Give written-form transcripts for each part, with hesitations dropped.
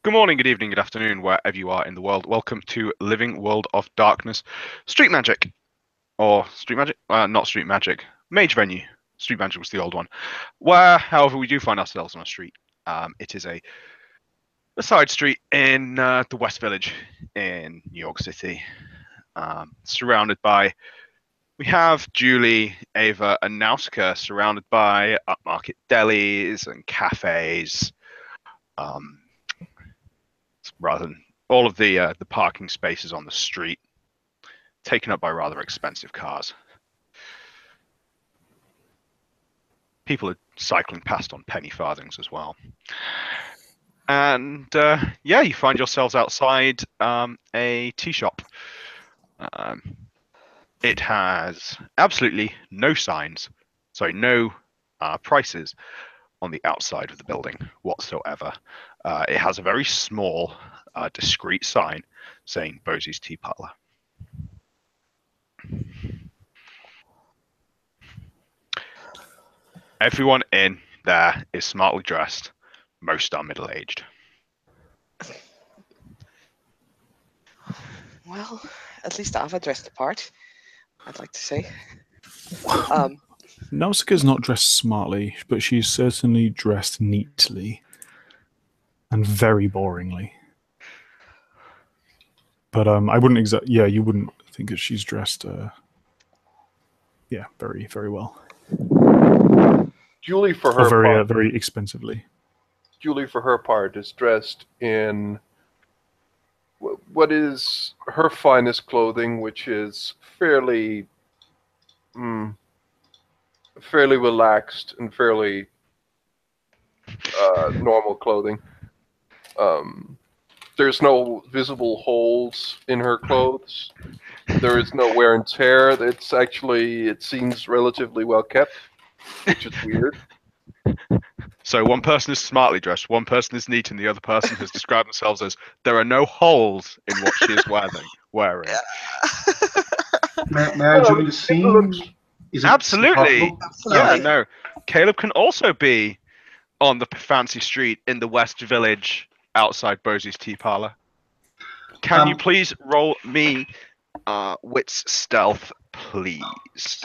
Good morning, good evening, good afternoon, wherever you are in the world. Welcome to Living World of Darkness, Street Magic, or Street Magic, not Street Magic, Mage Venue. Street Magic was the old one. Where, however, we do find ourselves on a street. It is a side street in the West Village in New York City, surrounded by. We have Julie, Ava, and Nausicaa surrounded by upmarket delis and cafes. Rather than all of the parking spaces on the street taken up by rather expensive cars. People are cycling past on penny farthings as well. And yeah, you find yourselves outside a tea shop. It has absolutely no signs, sorry, no prices on the outside of the building whatsoever. It has a very small, discreet sign saying Bosie's Tea Parlor. Everyone in there is smartly dressed. Most are middle-aged. Well, at least Ava dressed the part, I'd like to say. Nausicaa's not dressed smartly, but she's certainly dressed neatly. And very boringly. But I wouldn't exactly. Yeah, you wouldn't think that she's dressed. Yeah, very, very well. Julie, for her very, part, very expensively. Julie, for her part, is dressed in what is her finest clothing, which is fairly relaxed and fairly normal clothing. There's no visible holes in her clothes. There is no wear and tear. It seems relatively well kept, which is weird. So one person is smartly dressed, one person is neat, and the other person has described themselves as there are no holes in what she is wearing. May I join the scene? Is it Absolutely. Absolutely. Yeah, no. Caleb can also be on the fancy street in the West Village outside Bosie's Tea Parlor. Can you please roll me wits stealth, please?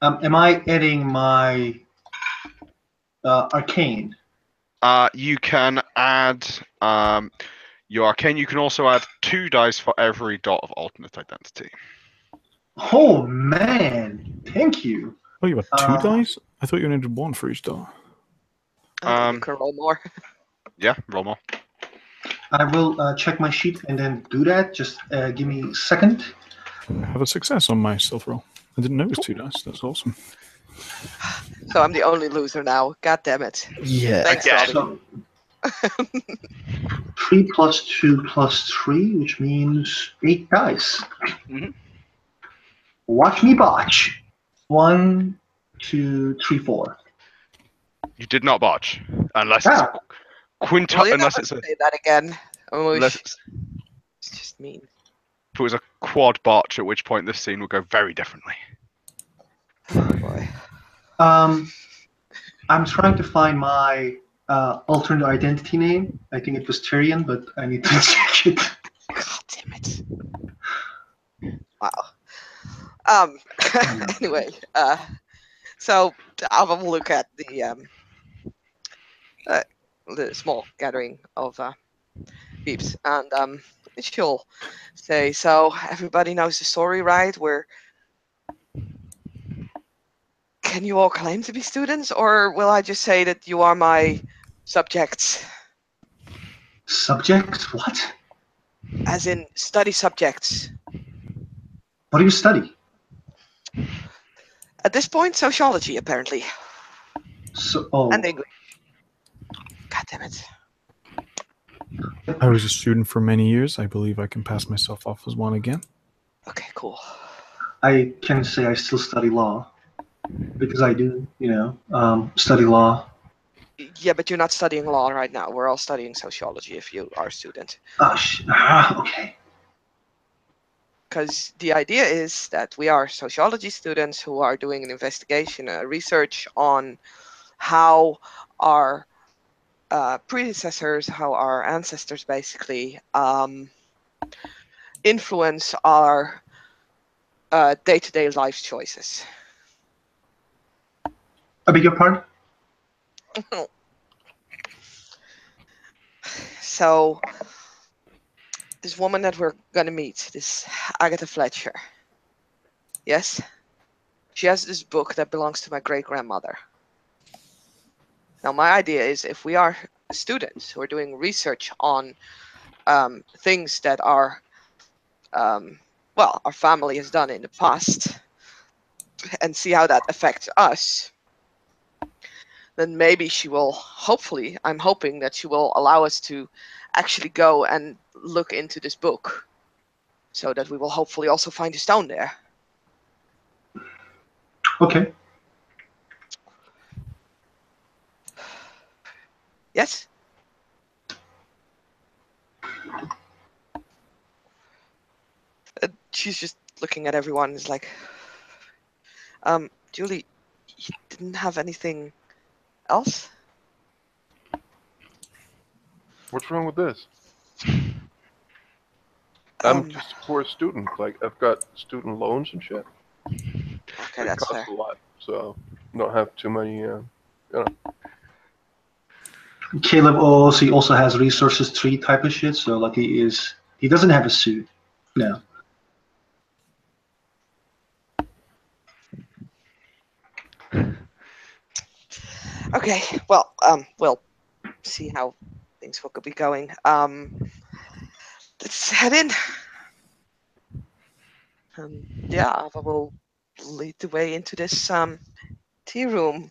Am I adding my arcane? You can add your arcane. You can also add 2 dice for every dot of alternate identity. Oh man, thank you. Oh, you had 2 dice? I thought you needed 1 for each dot. You can roll more. Yeah, roll more. I will check my sheet and then do that. Just give me a second. I have a success on my stealth roll. I didn't know it was 2 dice. That's awesome. So I'm the only loser now. God damn it. Yeah. Thanks, Robbie. So, 3 plus 2 plus 3, which means 8 dice. Mm-hmm. Watch me botch. 1, 2, 3, 4. You did not botch, unless it's a quintuple. Unless it's a. Say that again. Unless It's just mean. if it was a quad botch, at which point this scene would go very differently. Oh boy. I'm trying to find my alternate identity name. I think it was Tyrion, but I need to check it. God damn it. Wow. Anyway, so I'll have a look at the small gathering of peeps, and she'll say, "So everybody knows the story, right? Can you all claim to be students, or will I just say that you are my subjects?" Subjects? What? As in study subjects. What do you study? At this point, sociology, apparently. And English. God damn it. I was a student for many years. I believe I can pass myself off as one again. Okay, cool. I can say I still study law. Because I do, study law. Yeah, but you're not studying law right now. We're all studying sociology if you are a student. Okay. Because the idea is that we are sociology students who are doing an investigation, research on how our predecessors, how our ancestors basically influence our day-to-day life choices. I beg your pardon? So this woman that we're gonna meet, this Agatha Fletcher, yes, she has this book that belongs to my great-grandmother. Now my idea is, if we are students who are doing research on things that our our family has done in the past, and see how that affects us, then maybe she will, hopefully, I'm hoping that she will allow us to actually go and look into this book, so that we will hopefully also find a stone there. Okay. Yes? She's just looking at everyone and is like, Julie, you didn't have anything else? What's wrong with this? I'm Um, just a poor student. Like, I've got student loans and shit. okay, It that's costs fair. a lot, so don't have too many. Caleb also has resources tree type of shit, so like he doesn't have a suit. No. Okay, well, we'll see how things will be going. Let's head in. Yeah, I will lead the way into this tea room.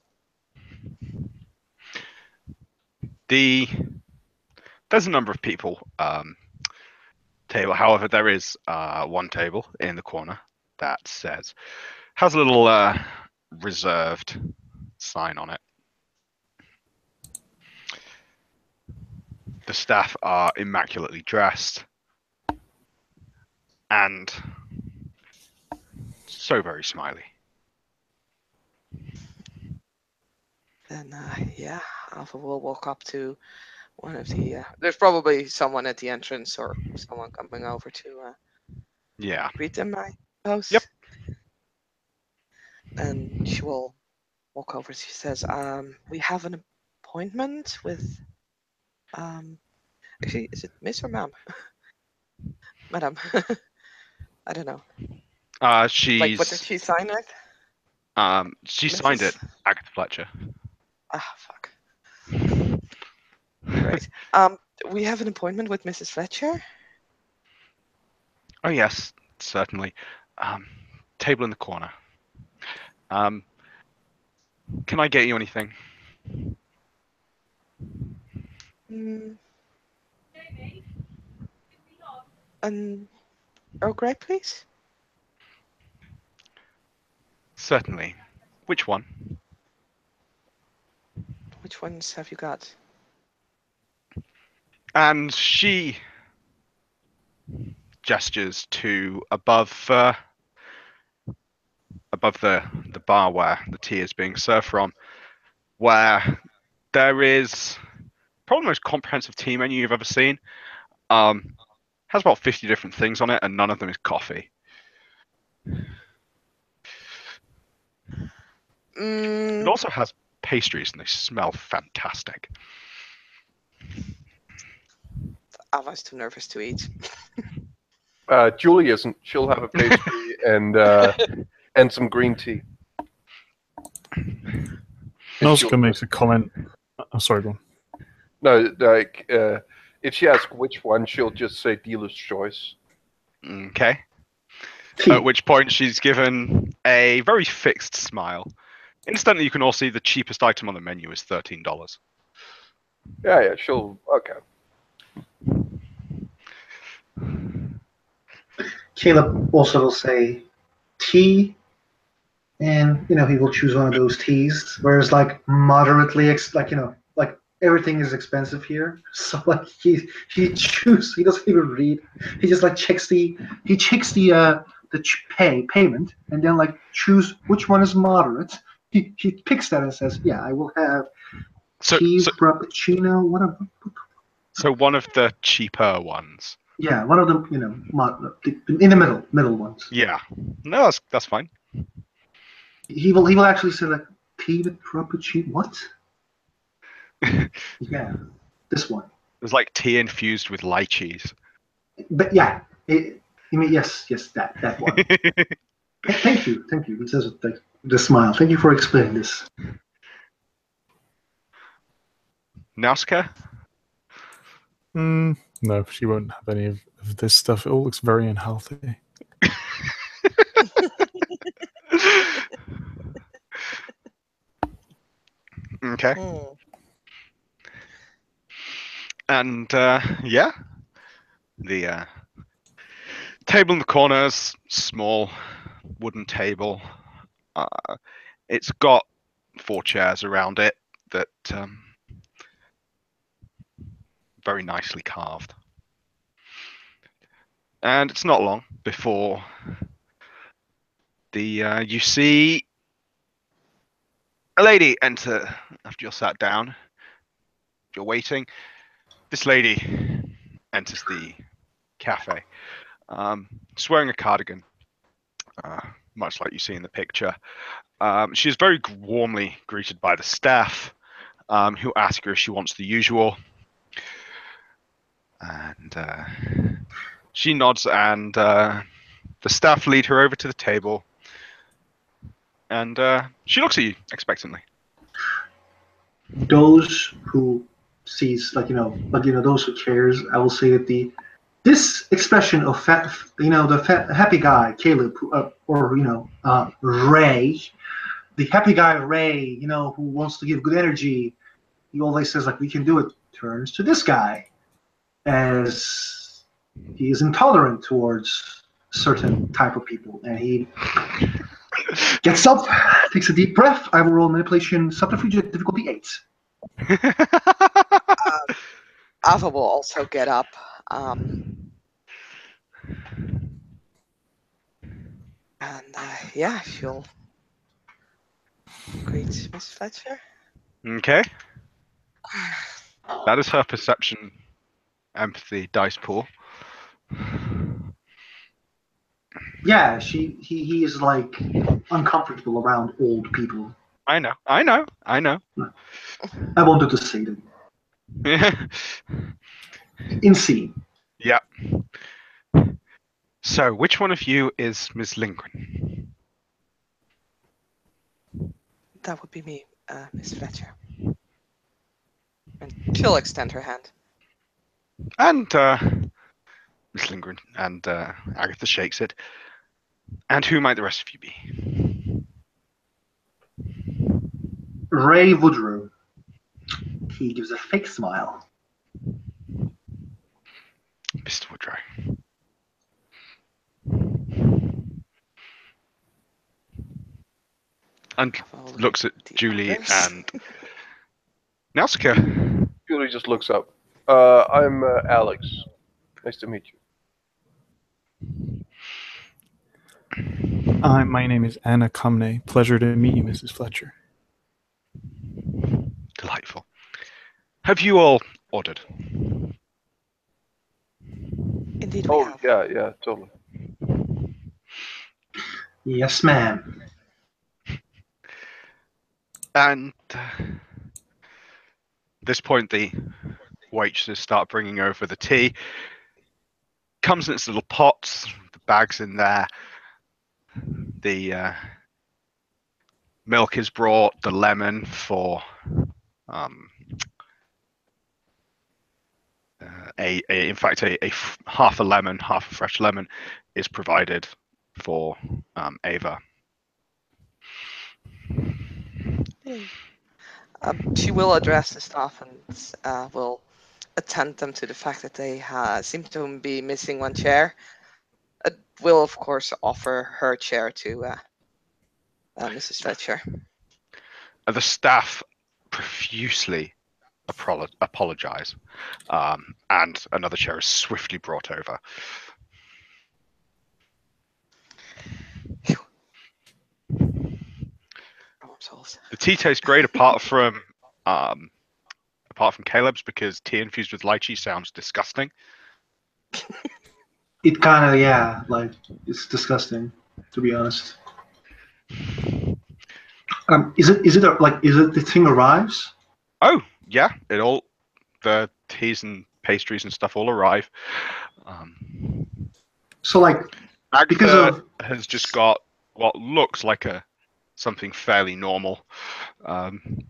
There's a number of people table. However, there is one table in the corner that has a little reserved sign on it. The staff are immaculately dressed and so very smiley. Then, yeah, Alpha will walk up to one of the. There's probably someone at the entrance or someone coming over to Yeah. greet them, I suppose. Yep. And she will walk over. She says, "We have an appointment with. Actually, is it Miss or Ma'am? Madam. I don't know. Like, what did She's she sign it? she signed it, Mrs. Agatha Fletcher. Ah, fuck. Great. We have an appointment with Mrs. Fletcher. Oh yes, certainly. Table in the corner. Can I get you anything? An Earl Grey, please. Certainly. Which one? Which ones have you got? And she gestures to above the bar where the tea is being served from, where there is probably the most comprehensive tea menu you've ever seen. Has about 50 different things on it, and none of them is coffee. It also has pastries, and they smell fantastic. I was too nervous to eat. Julie isn't. She'll have a pastry and some green tea. Nausicaa makes a comment. Oh, sorry, go on. No, like if she asks which one, she'll just say dealer's choice. Okay. At which point she's given a very fixed smile. Instantly, you can all see the cheapest item on the menu is $13. Yeah, she'll. Okay. Caleb also will say tea, and he will choose one of those teas. Whereas like moderately, like everything is expensive here, so like he doesn't even read. He just like checks the payment, and then like choose which one is moderate. He picks that and says, yeah, I will have So, tea so, frappuccino. so one of the cheaper ones. Yeah, one of them. In the middle ones. Yeah. No, that's fine. He will actually say like tea with frappuccino. What? Yeah, this one. There's like tea infused with lychees. But yeah, I mean yes, that one. Thank you. It says with the smile. Thank you for explaining this. Nausica? No, she won't have any of this stuff. It all looks very unhealthy. Okay. Hmm. And yeah, the table in the corners, small wooden table. It's got 4 chairs around it that very nicely carved. And it's not long before you see a lady enter after you're sat down. You're waiting. This lady enters the cafe. She's wearing a cardigan, much like you see in the picture. She is very warmly greeted by the staff, who ask her if she wants the usual. And she nods, and the staff lead her over to the table. And she looks at you expectantly. Those who sees those who cares, I will say that this expression of happy guy Caleb, or Ray, the happy guy Ray, who wants to give good energy. He always says like we can do it. Turns to this guy as he is intolerant towards certain type of people, and he gets up, takes a deep breath. I will roll manipulation subterfuge at difficulty 8. Ava will also get up. And yeah, she'll greet Miss Fletcher. Okay. That is her perception, empathy dice pool. Yeah, he is like uncomfortable around old people. I know. I wanted to say that. In C. Yeah. So, which one of you is Miss Lindgren? That would be me, Miss Fletcher. And she'll extend her hand. And Miss Lindgren and Agatha shakes it. And who might the rest of you be? Ray Woodrow. He gives a fake smile. Mr. Woodrow. And looks at Julie and Nausicaa. Julie just looks up. I'm Alex. Nice to meet you. My name is Anna Cumney. Pleasure to meet you, Mrs. Fletcher. Delightful. Have you all ordered? Indeed, we have. Yeah, totally. Yes, ma'am. And at this point, the waitresses start bringing over the tea. Comes in its little pots, the bags in there. The milk is brought, the lemon for in fact, half a lemon, half a fresh lemon is provided for Ava. She will address the staff and will attend them to the fact that they seem to be missing one chair. Will, of course, offer her chair to Mrs. Fletcher. The staff profusely apologize, and another chair is swiftly brought over. The tea tastes great, apart from apart from Caleb's, because tea infused with lychee sounds disgusting. It kind of, yeah, like, it's disgusting, to be honest. Is it the thing arrives? Oh, yeah, the teas and pastries and stuff all arrive. So like, because Agatha of has just got what looks like something fairly normal,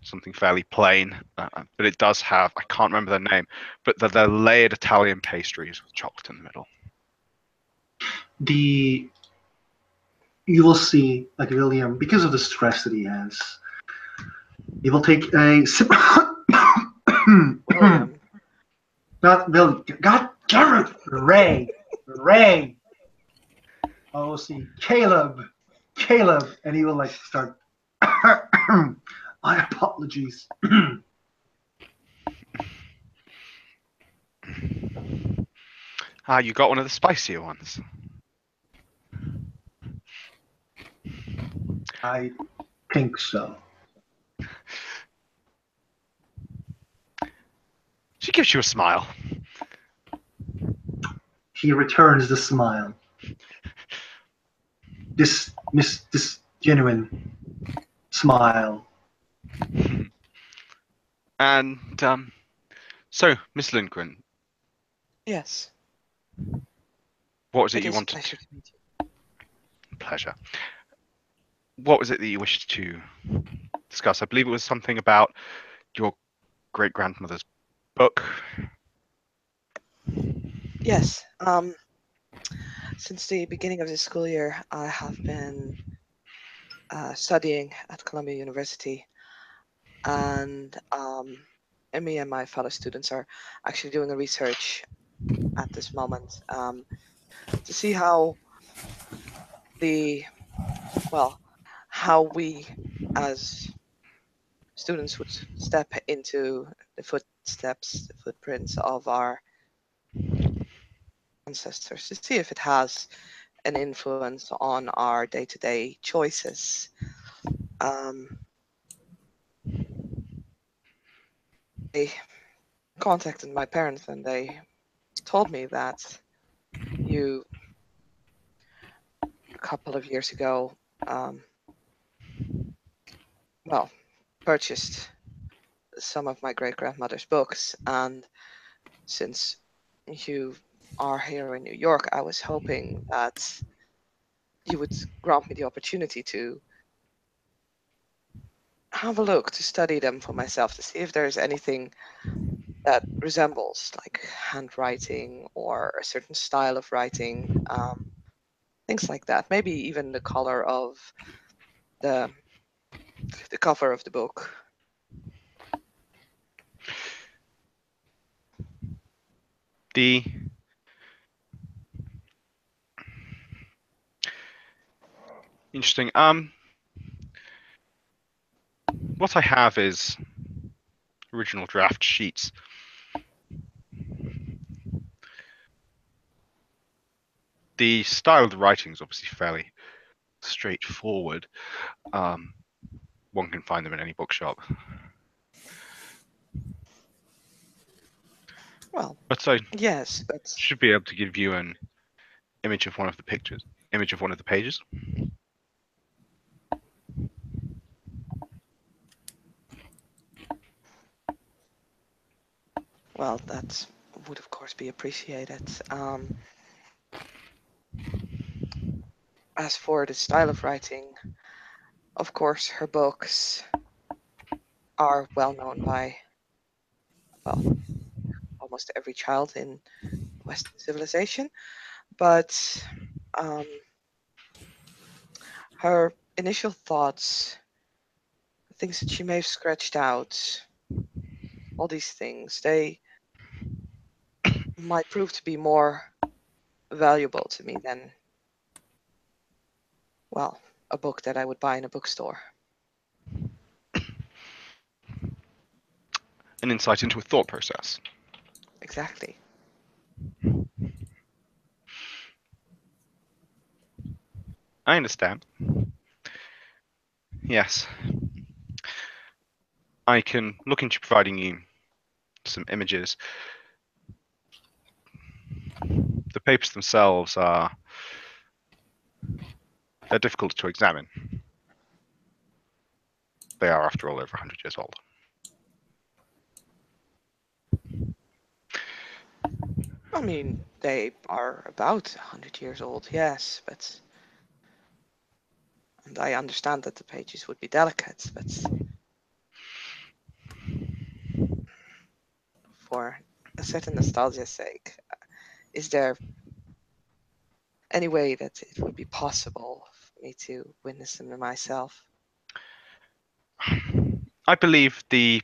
something fairly plain, but it does have, I can't remember the name, but they're layered Italian pastries with chocolate in the middle. you will see, like, William, because of the stress that he has, he will take a sip. William. Not William. God damn it, Ray. I will see Caleb, and he will like start. My apologies. You got one of the spicier ones. I think so. She gives you a smile. He returns the smile. This genuine smile. And so, Miss Lindgren, Yes. what was it It you is a wanted? pleasure to meet you. Pleasure. What was it that you wished to discuss? I believe it was something about your great grandmother's book. Yes. Since the beginning of this school year, I have been studying at Columbia University, and me and my fellow students are actually doing a research at this moment to see how how we as students would step into the footprints of our ancestors, to see if it has an influence on our day-to-day choices. I contacted my parents and they told me that you, a couple of years ago, purchased some of my great-grandmother's books, and since you are here in New York, I was hoping that you would grant me the opportunity to have a look, to study them for myself, to see if there's anything that resembles like handwriting or a certain style of writing, things like that. Maybe even the color of the cover of the book. The interesting. What I have is original draft sheets. The style of the writing is obviously fairly straightforward. One can find them in any bookshop. Well, But I yes, but should be able to give you an image of one of the pages. well, that would of course be appreciated. As for the style of writing, of course, her books are well known by, well, almost every child in Western civilization. But her initial thoughts, things that she may have scratched out, all these things, they might prove to be more valuable to me than, well, a book that I would buy in a bookstore. An insight into a thought process. Exactly. I understand. Yes. I can look into providing you some images. The papers themselves they're difficult to examine. They are, after all, over 100 years old. I mean, they are about 100 years old, yes, but... And I understand that the pages would be delicate, but... For a certain nostalgia's sake, is there any way that it would be possible for me to witness them myself? I believe the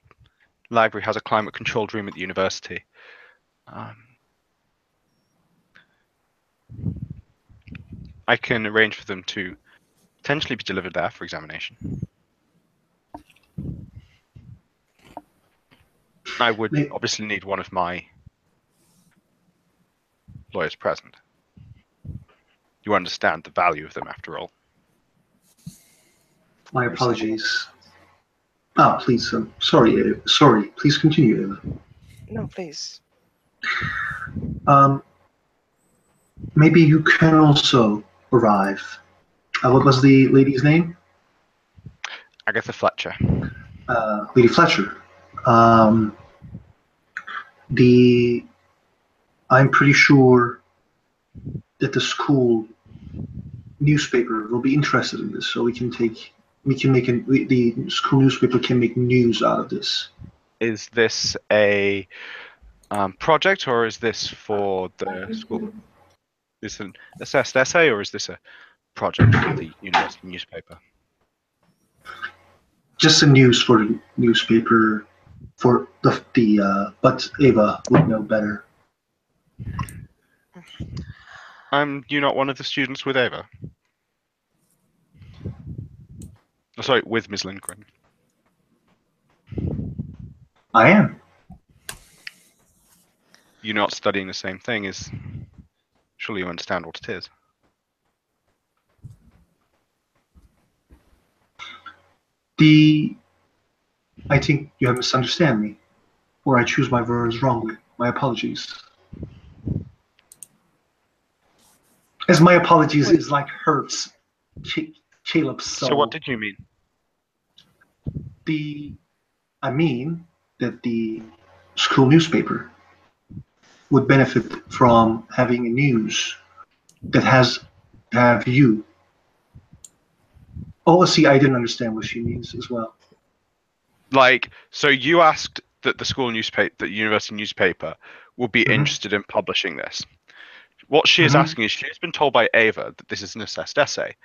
library has a climate-controlled room at the university. I can arrange for them to potentially be delivered there for examination. I would obviously need one of my lawyers present. You understand the value of them, after all. My apologies. Please, sorry, sorry. Please continue, Eva. No, please. Maybe you can also arrive. What was the lady's name? Agatha Fletcher. Lady Fletcher. I'm pretty sure that the school newspaper will be interested in this, so the school newspaper can make news out of this. Is this a project, or is this for the school? Is this an assessed essay, or is this a project for the university newspaper? Just the news for the newspaper, for but Ava would know better. You not one of the students with Ava? Oh, sorry, with Ms. Lindgren. I am. You're not studying the same thing as... Surely you understand what it is. I think you have misunderstood me, or I choose my words wrongly. My apologies. As my apologies is like hurts Caleb's soul. So what did you mean? I mean that the school newspaper would benefit from having a news that have you. Oh, see, I didn't understand what she means as well. Like, so you asked that the school newspaper, the university newspaper, would be interested in publishing this. What she is asking is, she has been told by Ava that this is an assessed essay.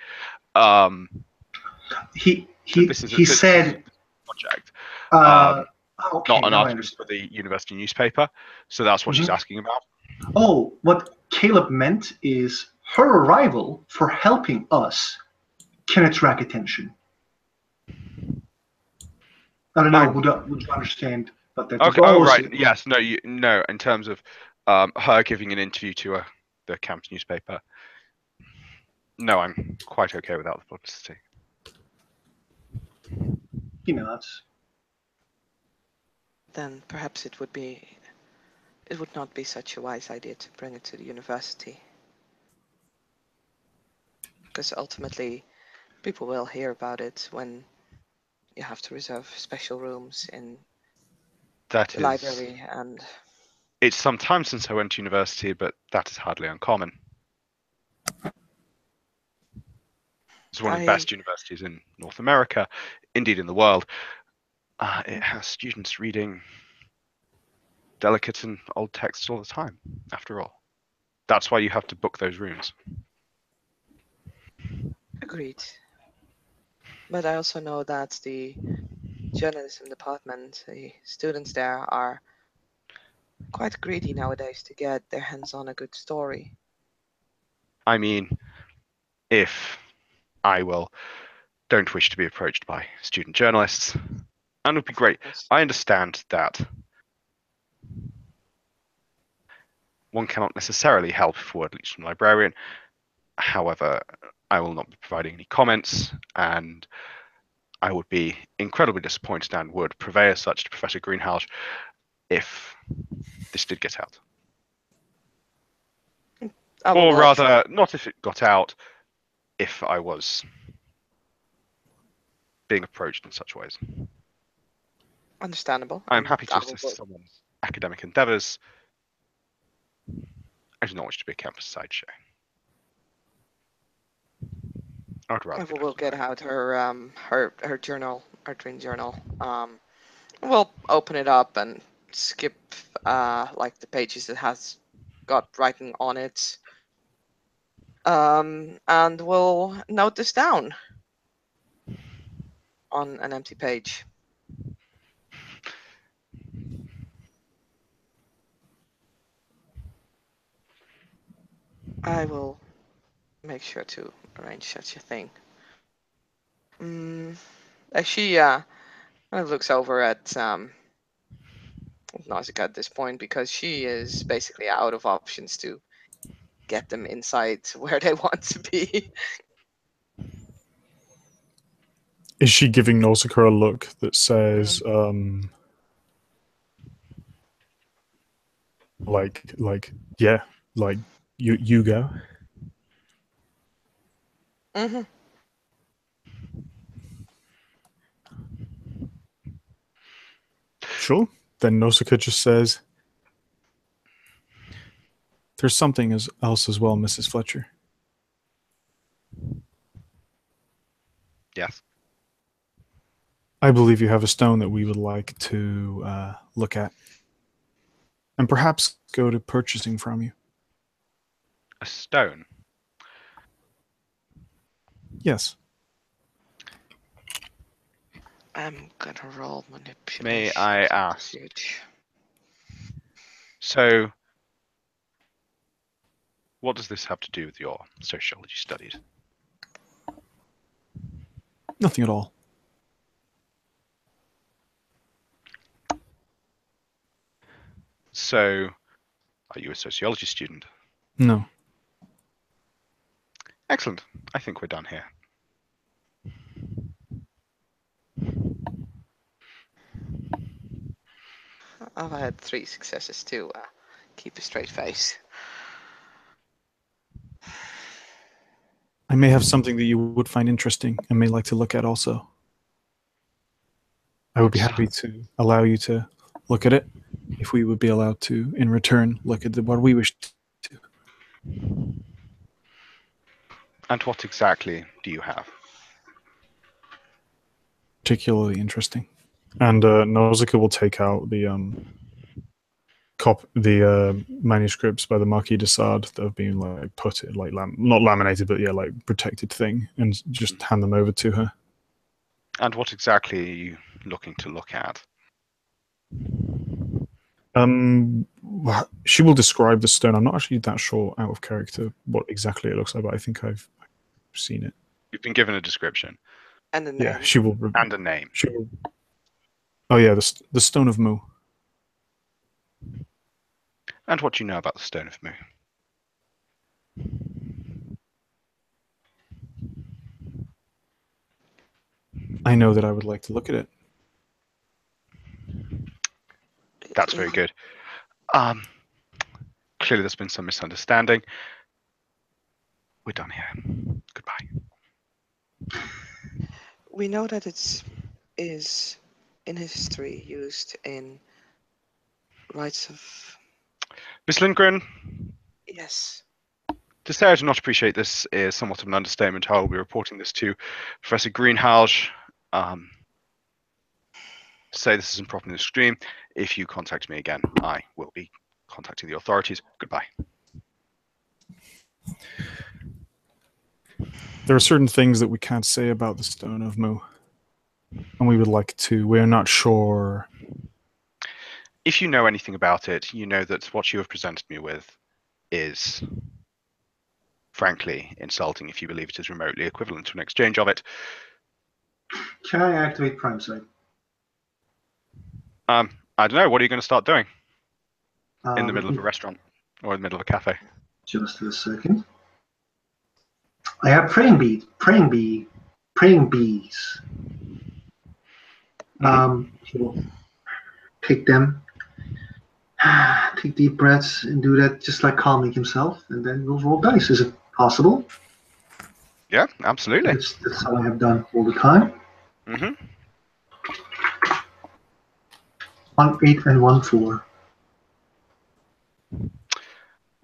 He this said is a project, okay, not an now I article understand. for the university newspaper. So that's what she's asking about. Oh, what Caleb meant is her arrival for helping us can attract attention. I don't know. Would you understand what that? Okay. Oh, right. Yes. No. No. In terms of her giving an interview to the campus newspaper. No, I'm quite okay without the publicity. He nods. Then perhaps it would not be such a wise idea to bring it to the university. Because ultimately, people will hear about it when you have to reserve special rooms in the library. And it's some time since I went to university, but that is hardly uncommon. It's one of the best universities in North America, indeed in the world. It has students reading delicate and old texts all the time, after all. That's why you have to book those rooms. Agreed. But I also know that the journalism department, the students there are quite greedy nowadays to get their hands on a good story. I mean, if I don't wish to be approached by student journalists, and it would be great. I understand that one cannot necessarily help if word leaks from a librarian. However, I will not be providing any comments, and I would be incredibly disappointed and would purvey as such to Professor Greenhalgh if this did get out. I will Or work. rather, not if it got out, if I was being approached in such ways. Understandable. I'm and happy to I will assist work. someone's academic endeavours. I do not wish to be a campus sideshow. I would rather I be will left get alone. out her journal, her dream journal. We'll open it up and skip like the pages that has got writing on it. And we'll note this down on an empty page. I will make sure to arrange such a thing. As she kind of looks over at Nausicaa at this point, because she is basically out of options to get them inside where they want to be. Is she giving Nausicaa a look that says, yeah, like you go? Mm-hmm. Sure. Then Nausicaa just says, "There's something else as well, Mrs. Fletcher." Yes. I believe you have a stone that we would like to look at, and perhaps go to purchasing from you. A stone. Yes. I'm gonna roll manipulation. May I ask? Huge. So, what does this have to do with your sociology studies? Nothing at all. So, are you a sociology student? No. Excellent. I think we're done here. I've had 3 successes to keep a straight face. I may have something that you would find interesting and may like to look at also. I would be happy to allow you to look at it if we would be allowed to, in return, look at what we wish to. And what exactly do you have? Particularly interesting. And Nausicaa will take out the manuscripts by the Marquis de Sade that have been not laminated, but yeah, like protected thing, and just hand them over to her. And what exactly are you looking to look at? She will describe the stone. I'm not actually that sure out of character what exactly it looks like, but I think I've seen it. You've been given a description. And the name. Yeah, she will. And a name. She will. Oh yeah, the Stone of Mu. And what do you know about the Stone of Mu? I know that I would like to look at it. That's very good. Clearly there's been some misunderstanding. We're done here. Goodbye. We know that it is in history used in rites of... Miss Lindgren, Yes. to say I do not appreciate this is somewhat of an understatement. I will be reporting this to Professor Greenhalgh. To say this is improper in the extreme. If you contact me again, I will be contacting the authorities. Goodbye. There are certain things that we can't say about the Stone of Mu, and we would like to. We are not sure. If you know anything about it, you know that what you have presented me with is, frankly, insulting if you believe it is remotely equivalent to an exchange of it. Can I activate Prime Sight? I don't know. What are you going to start doing in the Let middle of me- a restaurant or in the middle of a cafe? Just a second. I have praying bees. He will take them Take deep breaths and do that just like calming himself, and then we'll roll dice. Is it possible? Yeah, absolutely. That's how I have done all the time. hmm 1 8 and 1 4.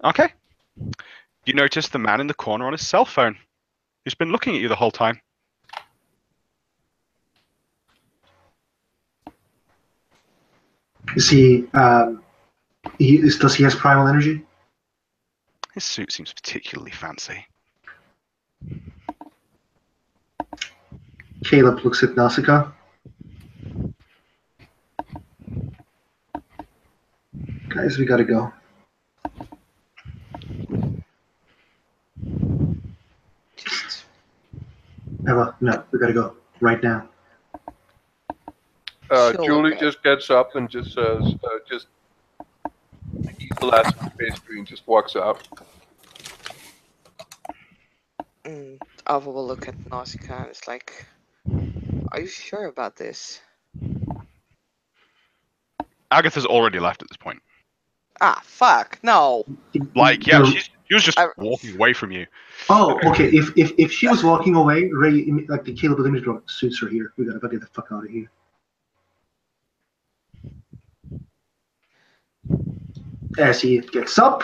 Okay. You notice the man in the corner on his cell phone. He's been looking at you the whole time. Is he? Does he has primal energy? His suit seems particularly fancy. Caleb looks at Nausicaa. Guys, we gotta go. Just Eva, no, we gotta go right now. She'll Julie look at- just gets up and just says, just eat the last pastry and just walks out. Ava will look at Nausicaa and it's like, are you sure about this? Agatha's already left at this point. Ah, fuck, no. Like, yeah, No. she was just I- walking away from you. Oh, okay. If she was walking away, Ray, like the Caleb immediately go, suits are here. We gotta get the fuck out of here. As he gets up,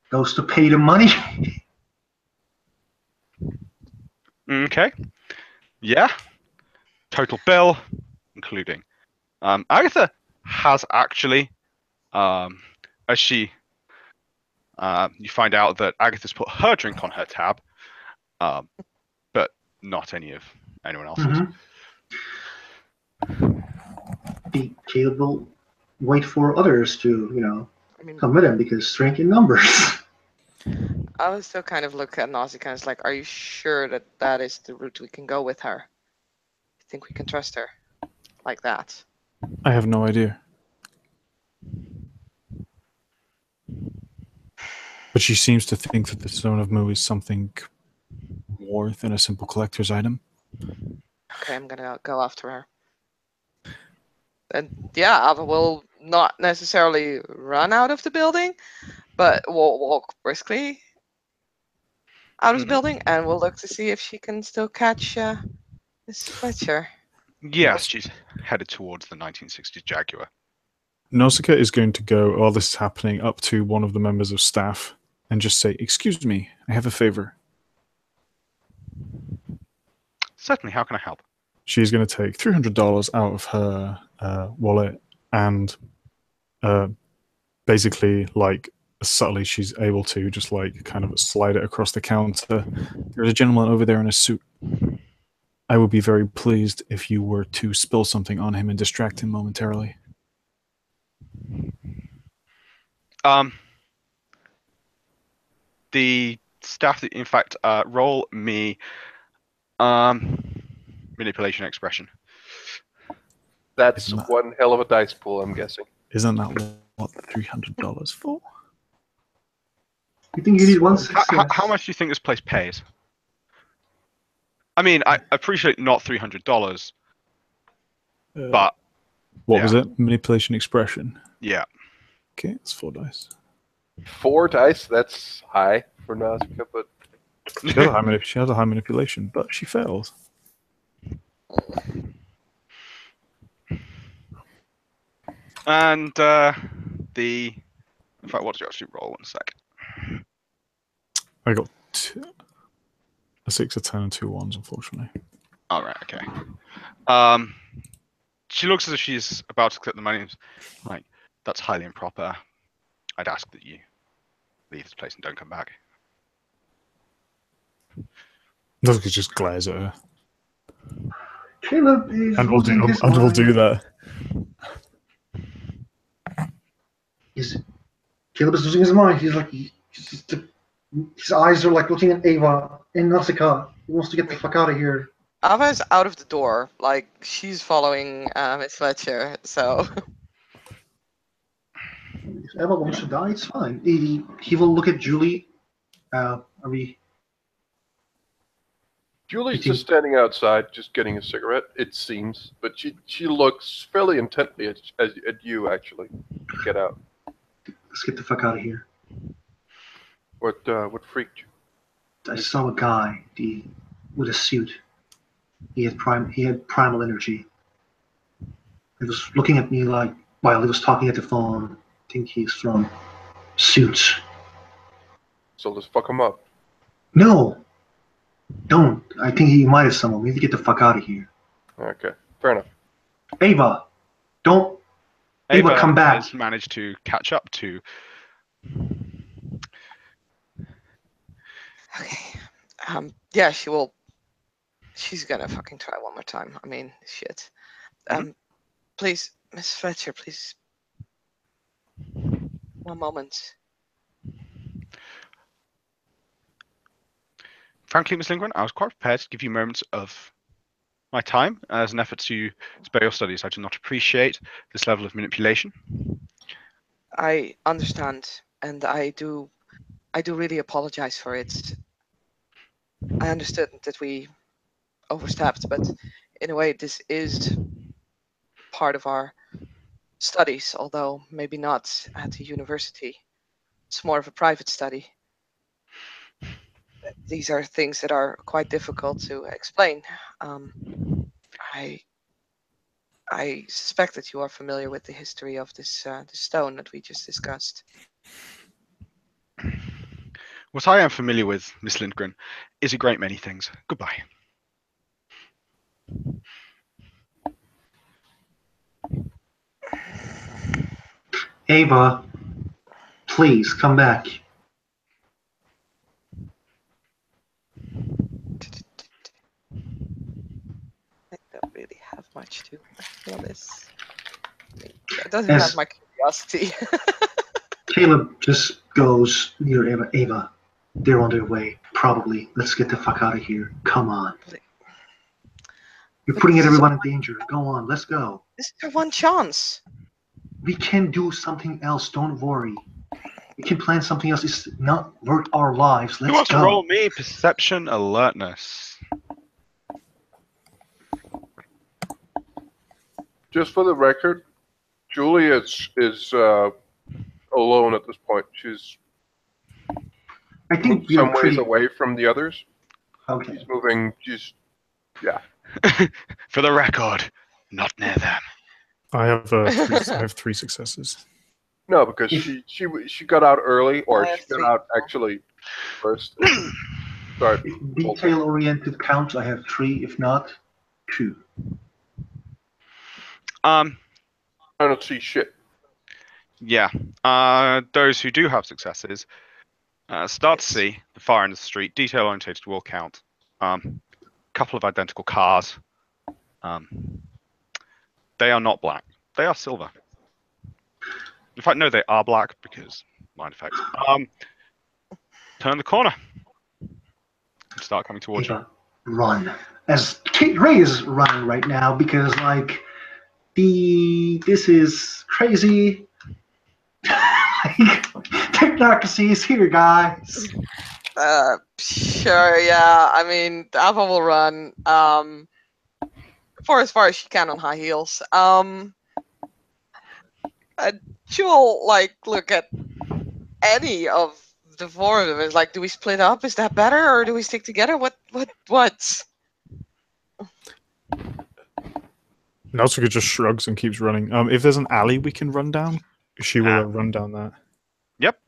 goes to pay the money. Okay. Yeah. Total bill, including. Agatha has actually, as she, you find out that Agatha's put her drink on her tab, but not anyone else's. Caleb will wait for others to, I mean, come with him because strength in numbers. I would still kind of look at Nausicaa and it's like, are you sure that that is the route we can go with her? You think we can trust her like that? I have no idea. But she seems to think that the Stone of Mu is something more than a simple collector's item. Okay, I'm gonna go after her. And yeah, Ava will not necessarily run out of the building, but we'll walk briskly out of the building and we'll look to see if she can still catch Miss Fletcher. Yes, she's headed towards the 1960s Jaguar. Nausicaa is going to go, while this is happening, up to one of the members of staff and just say, "Excuse me, I have a favor." Certainly, how can I help? She's going to take $300 out of her wallet and basically, like, subtly she's able to just, like, kind of slide it across the counter. There's a gentleman over there in a suit. I would be very pleased if you were to spill something on him and distract him momentarily. The staff that, in fact, roll me manipulation expression. That's Isn't that- one hell of a dice pool, I'm guessing. Isn't that what $300 for? You think you need one success? How much do you think this place pays? I mean, I appreciate not $300, but What yeah. was it? Manipulation expression. Yeah. Okay, it's 4 dice. 4 dice, that's high for Nausicaa, but She has a high manipulation, but she fails. And in fact, what did you actually roll? 1 sec. I got a 6, a 10, and 2 1s, unfortunately. All right, okay. She looks as if she's about to accept the money. Like, that's highly improper. I'd ask that you leave this place and don't come back. Nausicaa just glares at her. Caleb is And we'll losing his do mind. that. Caleb is losing his mind. He's like, his eyes are like looking at Ava and Nausicaa. He wants to get the fuck out of here. Ava is out of the door, like she's following Miss Fletcher, so If Eva wants to die, it's fine. He will look at Julie. Julie's just standing outside, just getting a cigarette, it seems. But she looks fairly intently at you, actually. Get out. Let's get the fuck out of here. What freaked you? I saw a guy with a suit. He had primal energy. He was looking at me like while he was talking at the phone. I think he's from Suits. So let's fuck him up. No, don't. I think he might have someone. We need to get the fuck out of here. Okay, fair enough. Ava, don't. Ava, come back. Has managed to catch up to. Okay. Yeah, she will. She's gonna fucking try one more time. I mean, shit. Please, Miss Fletcher, please. One moment. Frankly, Miss Lindgren, I was quite prepared to give you moments of my time as an effort to spare your studies. I do not appreciate this level of manipulation. I understand, and I do really apologize for it. I understood that we overstepped, but in a way, this is part of our studies, although maybe not at the university. It's more of a private study. These are things that are quite difficult to explain. I suspect that you are familiar with the history of this the stone that we just discussed. What I am familiar with, Miss Lindgren, is a great many things. Goodbye. Ava, please come back. I don't really have much to be honest. It doesn't have my curiosity. Caleb just goes near Ava. Ava, they're on their way. Probably. Let's get the fuck out of here. Come on. You're putting everyone in danger. Go on. Let's go. This is our one chance. We can do something else. Don't worry. We can plan something else. It's not worth our lives. Who wants Let's to go. roll me perception alertness? Just for the record, Julie is alone at this point. She's I think some we're pretty ways away from the others. okay. She's moving. Yeah. For the record, not near them. I have I have 3 successes. No, because she got out early, or she got out actually first. Sorry. Detail-oriented counts, I have 3. If not, 2. I don't see shit. Yeah. Those who do have successes start to see the far end of the street. Detail-oriented will count. Couple of identical cars. They are not black. They are silver. In fact, no, they are black because mind effect. Turn the corner. Start coming towards you. Run. As Kate Ray is running right now because like this is crazy. Technocracy is here, guys. Sure, yeah. I mean, Alpha will run for as far as she can on high heels. She'll like look at any of the 4 of them. Is like, do we split up? Is that better, or do we stick together? What? Nautsuka just shrugs and keeps running. If there's an alley we can run down, she will run down that. Yep.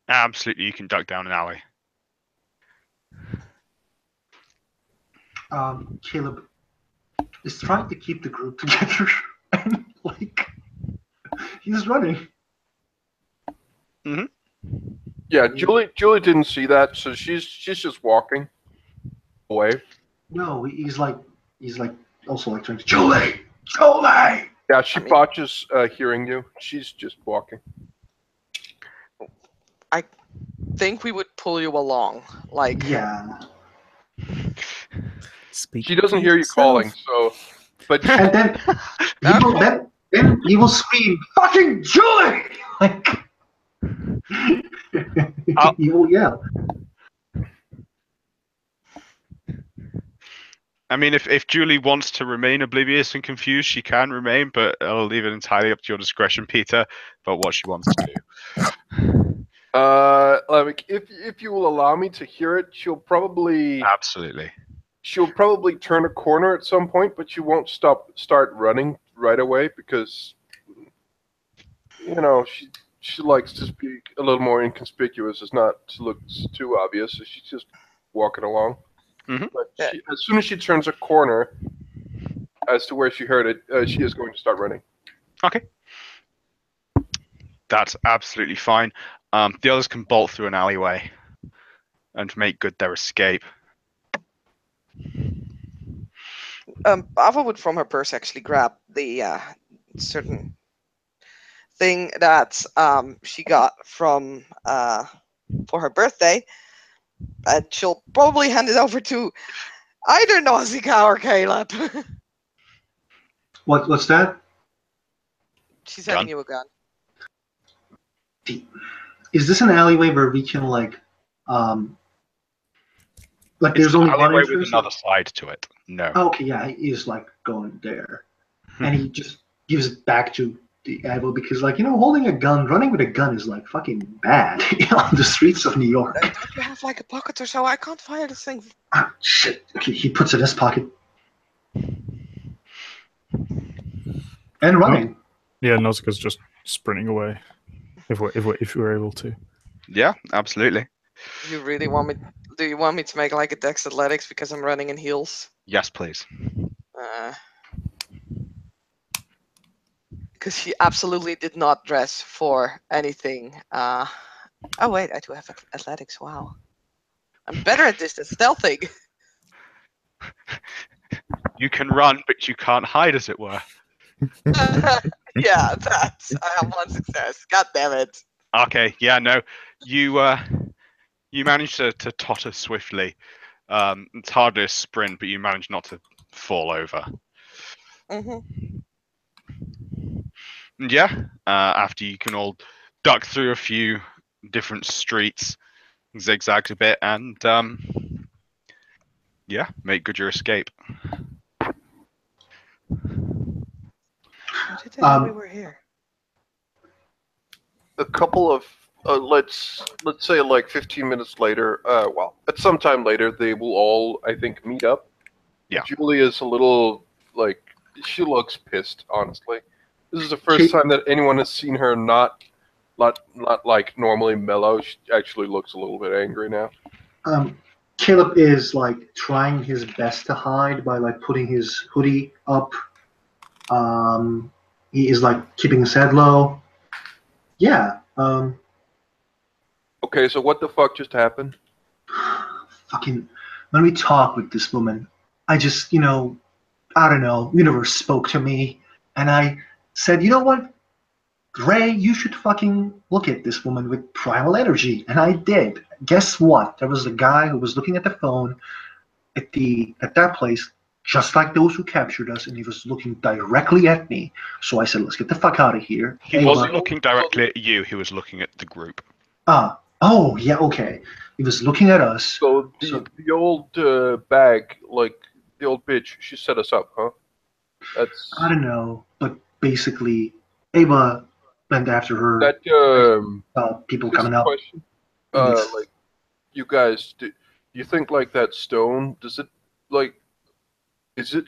Absolutely, you can duck down an alley. Caleb is trying to keep the group together, and like he's running. Mm-hmm. Yeah, Julie didn't see that, so she's just walking away. No, he's like also like trying to Julie. Yeah, she botches hearing you. She's just walking. I think we would pull you along. Like, yeah. She doesn't hear you calling, so. But and then he will scream, "Fucking Julie!" Like he will yell. I mean, if Julie wants to remain oblivious and confused, she can remain, but I'll leave it entirely up to your discretion, Peter, about what she wants to do. Like if you will allow me to hear it, Absolutely. she'll probably turn a corner at some point, but she won't start running right away because she likes to speak a little more inconspicuous, as not to look too obvious. So she's just walking along. Mhm. But as soon as she turns a corner, as to where she heard it, she is going to start running. Okay. That's absolutely fine. The others can bolt through an alleyway and make good their escape. Ava would from her purse actually grab the certain thing that she got from for her birthday, and she'll probably hand it over to either Nausicaa or Caleb. What's that? She's Gun. handing you a gun. Is this an alleyway where we can like It's there's an only one alleyway with entrance? another side to it. No. Oh, okay, yeah, he is like going there, and he just gives it back to the Avo because, like, holding a gun, running with a gun is like fucking bad on the streets of New York. Don't you have like a pocket or so? I can't fire this thing. Ah, shit. Okay, he puts it in his pocket and running. Yeah, Nausicaa's just sprinting away. If we're able to. Yeah, absolutely. You really want me? Do you want me to make like a Dex Athletics because I'm running in heels? Yes, please. Because she absolutely did not dress for anything. Oh wait, I do have athletics. Wow, I'm better at this than stealthing. You can run, but you can't hide, as it were. Yeah, I have one success. God damn it. Okay, yeah, no. You manage to totter swiftly. It's hardly a sprint, but you manage not to fall over. Mm-hmm. And yeah, after you can all duck through a few different streets, zigzags a bit, and yeah, make good your escape. How did they know we were here? A couple of let's say like 15 minutes later. Well, at some time later, they will all, I think, meet up. Yeah. Julie is a little like she looks pissed. Honestly, this is the first time that anyone has seen her not like normally mellow. She actually looks a little bit angry now. Caleb is like trying his best to hide by like putting his hoodie up. He is like keeping his head low. Yeah. Okay, so what the fuck just happened? Fucking, when we talk with this woman, I just, I don't know, universe spoke to me, and I said, you know what, Ray, you should fucking look at this woman with primal energy, and I did. Guess what? There was a guy who was looking at the phone at that place, just like those who captured us, and he was looking directly at me. So I said, let's get the fuck out of here. He wasn't looking directly at you, he was looking at the group. Oh, yeah, okay. He was looking at us. So the old bag, like the old bitch, she set us up, huh? That's I don't know, but basically, Ava went after her. That people coming out. Question. Like you guys, do you think like that stone? Is it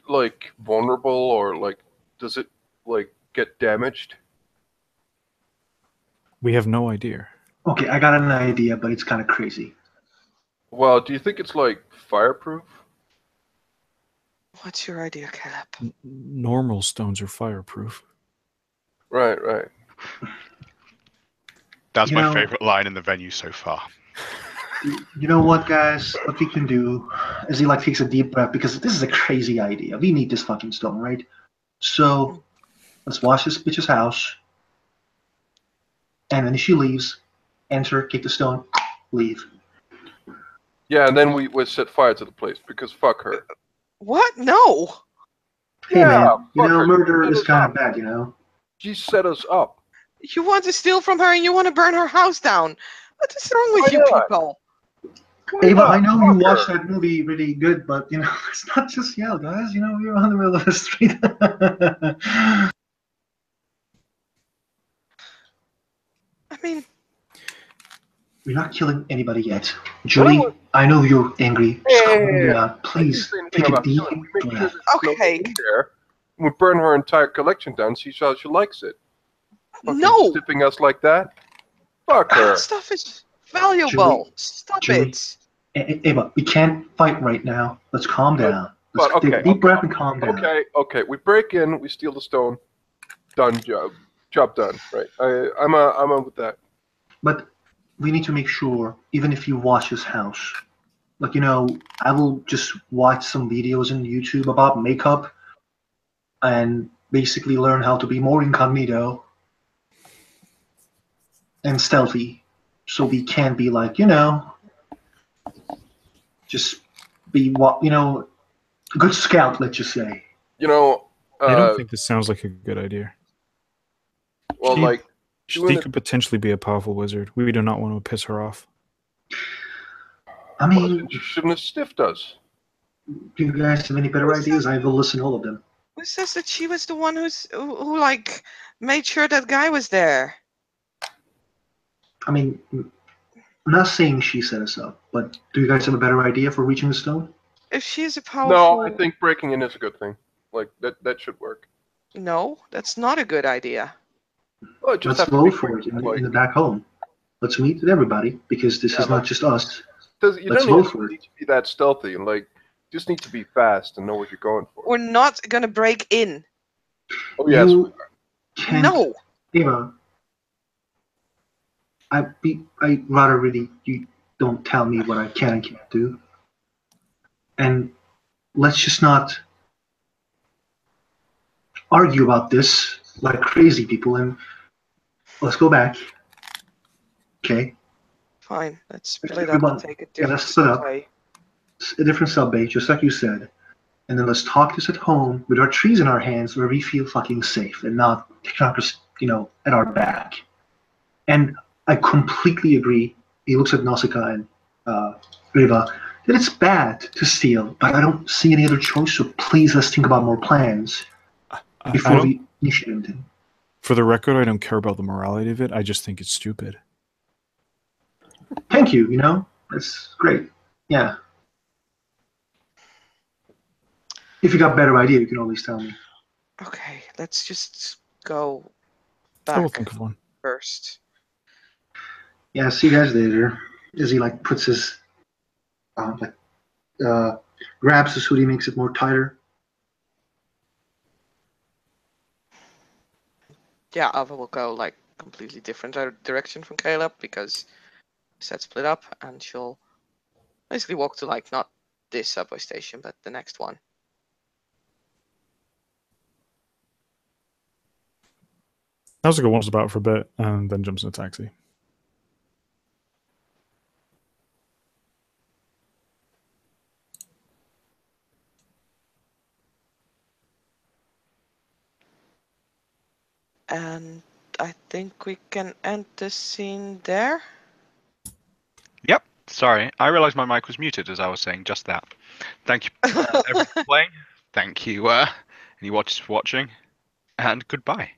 like vulnerable, or like does it like get damaged? We have no idea. Okay, I got an idea, but it's kind of crazy. Well, do you think it's like fireproof? What's your idea, Caleb? Normal stones are fireproof. Right. That's my favorite line in the venue so far. You know what, guys? What we can do is he like takes a deep breath because this is a crazy idea. We need this fucking stone, right? So let's watch this bitch's house, and then she leaves. Enter, kick the stone, leave. Yeah, and then we set fire to the place because fuck her. What? No. Hey Yeah, man, fuck her. murder is kind of bad, She set us up. You want to steal from her and you want to burn her house down. What is wrong with Why you not? people? Why Ava, I not? know you Fuck watched her. that movie really good, but let's not just yell, guys. We're on the middle of the street. I mean, We're not killing anybody yet. I Julie, don't I know you're angry. Just calm Hey, down. I didn't Please say anything take a about deep killing. We make sure breath. there's okay, nobody in there. We burn her entire collection down. See how she likes it. Fucking no, stiffing us like that. Fuck her. that stuff is valuable. Stop Julie. it. Ava, we can't fight right now. Let's calm down. Let's But take okay, a deep breath and calm down. okay. We break in. We steal the stone. Done. Job done. Right. I'm with that. But we need to make sure, even if you watch this house, I will just watch some videos on YouTube about makeup and basically learn how to be more incognito and stealthy, so we can be just be a good scout, let's just say. I don't think this sounds like a good idea. Well, like She could potentially be a powerful wizard. We do not want to piss her off. I mean, she shouldn't have stiffed us. do you guys have any better ideas? I will listen to all of them. Who says that she was the one who like made sure that guy was there? I mean, I'm not saying she set us up, but do you guys have a better idea for reaching the stone? If she's a No, powerful, I think breaking in is a good thing. Like that should work. no, that's not a good idea. Well, just Let's have to be vote for it quick, in the back home. Let's meet with everybody, because this is not like- just us. You Let's don't vote even for it. need to be that stealthy, and you just need to be fast and know what you're going for. We're not gonna break in. Oh yes, You can't, No, Ava. I rather really you don't tell me what I can and can't do. And let's just not argue about this like crazy people, and let's go back. Okay? fine. Let's split up Everyone, and take a yeah, different let's split up. way. A different sub-base, just like you said. And then let's talk this at home with our trees in our hands where we feel fucking safe and not technocracy, at our back. And I completely agree. He looks at Nausicaa and Riva that it's bad to steal, but I don't see any other choice, so please let's think about more plans before we initiate anything. For the record, I don't care about the morality of it. I just think it's stupid. Thank you, that's great. Yeah. If you got a better idea, you can always tell me. Okay, let's just go I will back think of one. first. Yeah, see you guys later. As he puts his grabs his hoodie, makes it more tighter. Yeah, Ava will go completely different direction from Caleb because set split up, and she'll basically walk to not this subway station but the next one. Nausicaa wanders about for a bit and then jumps in a taxi. And I think we can end the scene there. Yep. Sorry, I realised my mic was muted as I was saying just that. Thank you, everyone for playing. Thank you, any watchers for watching, and goodbye.